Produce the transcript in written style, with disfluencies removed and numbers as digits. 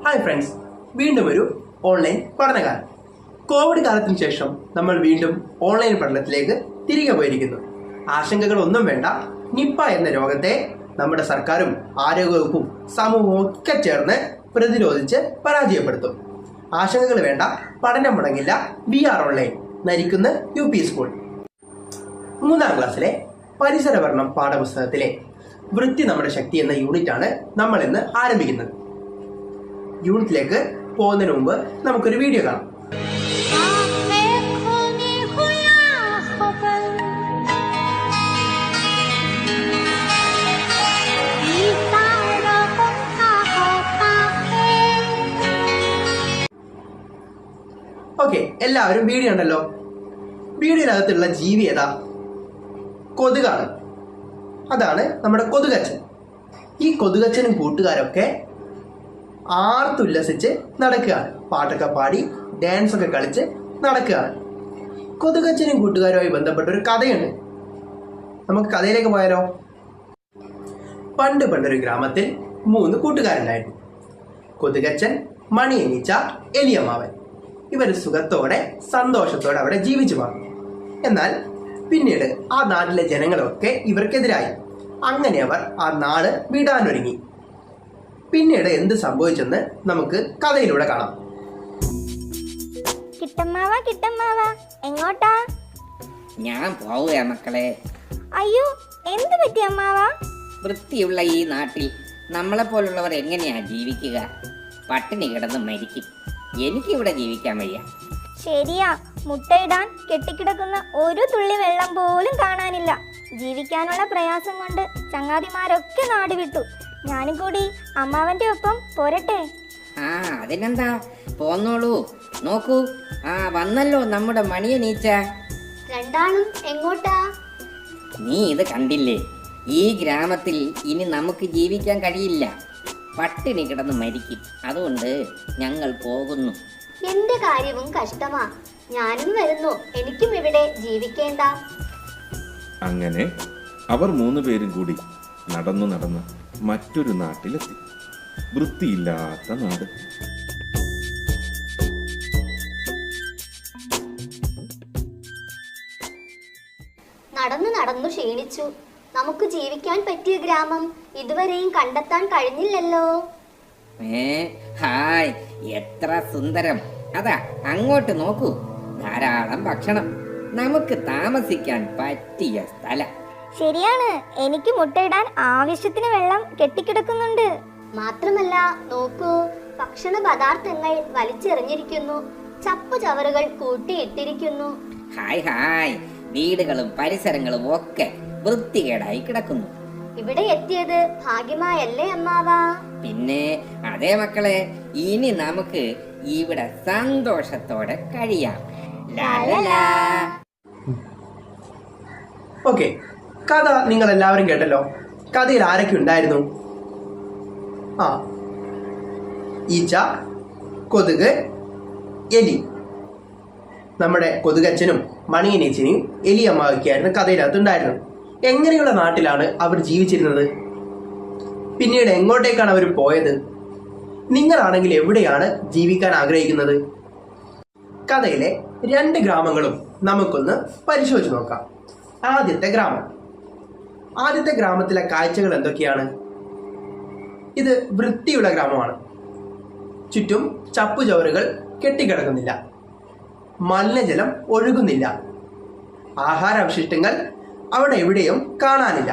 Hi friends, വീണ്ടും ഒരു online പഠനകാലം. Covid കാലത്തിന് ശേഷം നമ്മൾ വീണ്ടും ഓൺലൈൻ പഠനത്തിലേക്ക് തിരികെ പോയിരിക്കുന്നു. ആശങ്കകളൊന്നും വേണ്ട. നിപ്പ എന്ന രോഗത്തെ നമ്മുടെ സർക്കാരും ആരോഗ്യവകുപ്പും സമൂഹവും ഒക്കെ ചേർന്ന് പ്രതിരോധിച്ച് പരാജയപ്പെടുത്തും. ആശങ്കകൾ വേണ്ട, പഠനം മുടങ്ങില്ല. VR ഓൺലൈൻ നരിക്കുന്ന UP സ്കൂൾ. 3ാം ക്ലാസ്സിലെ പരിസരവർണ്ണം പാഠപുസ്തകത്തിലെ വൃത്തി നമ്മുടെ ശക്തി എന്ന യൂണിറ്റാണ് നമ്മൾ ഇന്ന് ആരംഭിക്കുന്നത്. യൂണിറ്റിലേക്ക് പോകുന്നതിന് മുമ്പ് നമുക്കൊരു വീഡിയോ കാണാം. ഓക്കെ, എല്ലാവരും വീഡിയോ ഉണ്ടല്ലോ. വീഡിയോയിനകത്തുള്ള ജീവി ഏതാ? കൊതുകാണ്. അതാണ് നമ്മുടെ കൊതുകച്ചൻ. ഈ കൊതുകച്ചനും കൂട്ടുകാരൊക്കെ ആർത്തുല്ലസിച്ച് നടക്കുകയാണ്. പാട്ടൊക്കെ പാടി ഡാൻസ് ഒക്കെ കളിച്ച് നടക്കുകയാണ്. കൊതുകച്ചനും കൂട്ടുകാരുമായി ബന്ധപ്പെട്ട ഒരു കഥയുണ്ട്. നമുക്ക് കഥയിലേക്ക് പോയാലോ? പണ്ടൊരു ഗ്രാമത്തിൽ 3 കൂട്ടുകാരുണ്ടായിരുന്നു. കൊതുകച്ചൻ, മണിയനീച്ച, എലിയമ്മാവൻ. ഇവർ സുഖത്തോടെ സന്തോഷത്തോടെ അവിടെ ജീവിച്ചു മാറും. എന്നാൽ പിന്നീട് ആ നാട്ടിലെ ജനങ്ങളൊക്കെ ഇവർക്കെതിരായി. അങ്ങനെ അവർ ആ നാട് വിടാനൊരുങ്ങി. പിന്നീട് എന്ത് സംഭവിച്ചെന്ന് നമുക്ക് കഥയിലൂടെ കാണാം. കിട്ടമ്മാവ എങ്ങോട്ടാ? ഞാൻ പോവുക മക്കളെ. അയ്യോ, എന്ത് പറ്റി അമ്മാവ? വൃത്തിയുള്ള ഈ നാട്ടിൽ നമ്മളെ പോലുള്ളവർ എങ്ങനെയാ ജീവിക്കുക? പട്ടിണി കിടന്ന് മരിക്കും. എനിക്കിവിടെ ജീവിക്കാൻ വയ്യ. ശരിയാ, മുട്ടയിടാൻ കെട്ടിക്കിടക്കുന്ന ഒരു തുള്ളി വെള്ളം പോലും കാണാനില്ല. ജീവിക്കാനുള്ള പ്രയാസം കൊണ്ട് ചങ്ങാതിമാരൊക്കെ നാട് വിട്ടു. ഞാനും കൂടി അമ്മാവന്റെ ഒപ്പം പോരട്ടെ? അതിനെന്താ, പോന്നോളൂ. നോക്കൂ, വന്നല്ലോ നമ്മുടെ മണിയനീച്ച. രണ്ടാളും എങ്ങോട്ടാ? നീ ഇത് കണ്ടില്ലേ? ഈ ഗ്രാമത്തിൽ ഇനി നമുക്ക് ജീവിക്കാൻ കഴിയില്ല. പട്ടിണി കിടന്ന് മരിക്കും. അതുകൊണ്ട് ഞങ്ങൾ പോകുന്നു. എന്റെ കാര്യവും കഷ്ടമാ. ഞാനും വരുന്നു. എനിക്കും ഇവിടെ ജീവിക്കേണ്ട. അങ്ങനെ അവർ 3 പേരും കൂടി നടന്ന് മറ്റൊരു നാട്ടിലെത്തി. വൃത്തിയില്ലാത്ത നാട്. നടന്നു ക്ഷീണിച്ചു. നമുക്ക് ജീവിക്കാൻ പറ്റിയ ഗ്രാമം ഇതുവരെയും കണ്ടെത്താൻ കഴിഞ്ഞില്ലല്ലോ. ഹായ്, എത്ര സുന്ദരം! അതാ അങ്ങോട്ട് നോക്കൂ, ധാരാളം ഭക്ഷണം, നമുക്ക് താമസിക്കാൻ പറ്റിയ സ്ഥലം. ശരിയാണ്, എനിക്ക് മുട്ടയിടാൻ ആവശ്യത്തിന് വെള്ളം കെട്ടിക്കിടക്കുന്നുണ്ട്. മാത്രമല്ല, നോക്കൂ, ഭക്ഷണ പദാർത്ഥങ്ങൾ വലിച്ചെറിഞ്ഞിരിക്കുന്നു. ചപ്പുചവറുകൾ കൂട്ടിയിട്ടിരിക്കുന്നു. ഹായ്, വീടുകളും പരിസരങ്ങളും ഒക്കെ വൃത്തികേടായി കിടക്കുന്നു. ഇവിടെ എത്തിയത് ഭാഗ്യമായല്ലേ അമ്മാവാ? പിന്നെ അതേ മക്കളെ, ഇനി നമുക്ക് ഇവിടെ സന്തോഷത്തോടെ കഴിയാം. ഓക്കെ, കഥ നിങ്ങൾ എല്ലാവരും കേട്ടല്ലോ. കഥയിൽ ആരൊക്കെ ഉണ്ടായിരുന്നു? ഈച്ച, കൊതുക്, എലി. നമ്മുടെ കൊതുകച്ചനും മണിയനീച്ചനെയും എലിയമ്മാവൊക്കെയായിരുന്നു കഥയിനകത്ത് ഉണ്ടായിരുന്നത്. എങ്ങനെയുള്ള നാട്ടിലാണ് അവർ ജീവിച്ചിരുന്നത്? പിന്നീട് എങ്ങോട്ടേക്കാണ് അവർ പോയത്? നിങ്ങളാണെങ്കിൽ എവിടെയാണ് ജീവിക്കാൻ ആഗ്രഹിക്കുന്നത്? കഥയിലെ 2 ഗ്രാമങ്ങളും നമുക്കൊന്ന് പരിശോധിച്ച് നോക്കാം. ആദ്യത്തെ ഗ്രാമത്തിലെ കാഴ്ചകൾ എന്തൊക്കെയാണ്? ഇത് വൃത്തിയുള്ള ഗ്രാമമാണ്. ചുറ്റും ചപ്പുചവറുകൾ കെട്ടിക്കിടക്കുന്നില്ല. മലിനജലം ഒഴുകുന്നില്ല. ആഹാരാവശിഷ്ടങ്ങൾ അവിടെ എവിടെയും കാണാനില്ല.